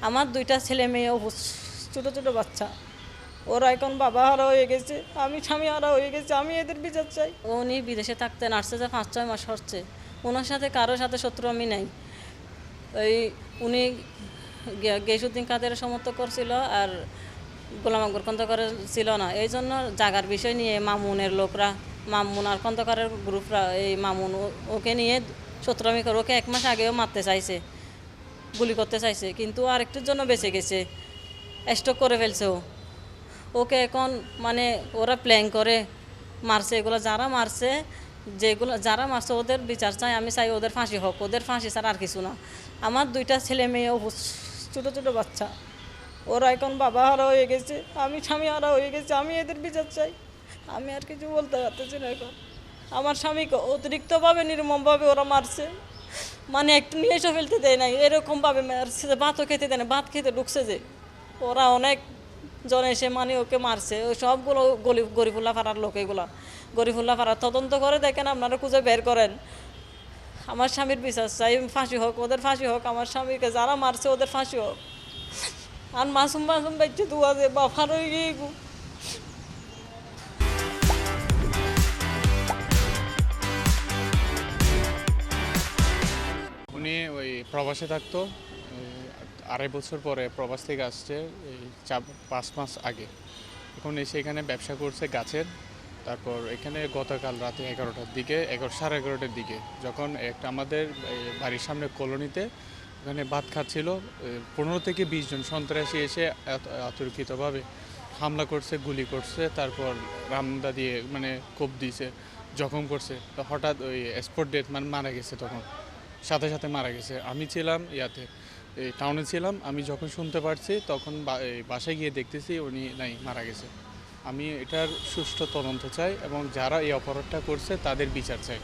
আমার 2টা ছেলে মেয়ে ছোটো ছোটো বাচ্চা, ওরা এখন বাবা হারা হয়ে গেছে, আমি স্বামী হারা হয়ে গেছে, আমি এদের বিচার চাই। উনি বিদেশে থাকতেন, আসছে যে 5-6 মাস হচ্ছে। ওনার সাথে কারোর সাথে শত্রু আমি নাই। ওই উনি গিয়াসউদ্দিন কাদেরের সমর্থক করছিল, আর গোলাম আকবর খন্দকারের ছিল না। এই জন্য জাগার বিষয় নিয়ে মামুনের লোকরা, মামুন আর খন্দকারের গ্রুপরা, এই মামুন ওকে নিয়ে শত্রুমি করে, ওকে 1 মাস আগেও মারতে চাইছে, গুলি করতে চাইছে, কিন্তু আরেকটির জন্য বেঁচে গেছে, স্ট্রোক করে ফেলছে ওকে এখন মানে ওরা প্ল্যান করে মারছে। এগুলো যারা মারছে, যারা মারছে ওদের বিচার চাই, আমি চাই ওদের ফাঁসি হোক, ওদের ফাঁসি ছাড়া আর কিছু না। আমার 2টা ছেলে মেয়ে ছোটো ছোটো বাচ্চা, ওরা এখন বাবা হারা হয়ে গেছে, আমি স্বামী হারা হয়ে গেছে, আমি এদের বিচার চাই। আমি আর কিছু বলতে পারতেছি না এখন। আমার স্বামীকে অতিরিক্তভাবে নির্মমভাবে ওরা মারছে, মানে একটু নিয়ে এসে ফেলতে দেয় নাই, এরকমভাবে মারছে যে ভাতও খেতে দেয় না, ভাত খেতে ঢুকছে যে ওরা অনেক জন এসে মানে ওকে মারছে। ওই সবগুলো গরিবুল্লাহ পাড়ার লোক, এগুলা গরিবুল্লাহ পাড়ার। তদন্ত করে দেখেন, আপনারা খুঁজে বের করেন। আমার স্বামীর বিচার চাই, ফাঁসি হোক, ওদের ফাঁসি হোক, আমার স্বামীকে যারা মারছে ওদের ফাঁসি হোক। আর মাসুম মাসুম বাচ্চা দুয়া যে বাফার হয়ে গিয়ে উনি ওই প্রবাসে থাকতো, 2.5 বছর পরে প্রবাস থেকে আসছে, এই 5 মাস আগে। এখন এসে এখানে ব্যবসা করছে গাছের। তারপর এখানে গতকাল রাতে 11টার দিকে, সাড়ে 11টার দিকে, যখন একটা আমাদের বাড়ির সামনে কলোনিতে ওখানে ভাত খাচ্ছিল, 15 থেকে 20 জন সন্ত্রাসী এসে অতর্কিতভাবে হামলা করছে, গুলি করছে, তারপর রামদা দিয়ে মানে কোপ দিয়েছে, জখম করছে। তো হঠাৎ ওই স্পট ডেথ মানে মারা গেছে, তখন সাথে সাথে মারা গেছে। আমি ছিলাম এই টাউনে ছিলাম, আমি যখন শুনতে পারছি তখন বাসায় গিয়ে দেখতেছি উনি নাই, মারা গেছে। আমি এটার সুষ্ঠু তদন্ত চাই এবং যারা এই অপরাধটা করছে তাদের বিচার চাই।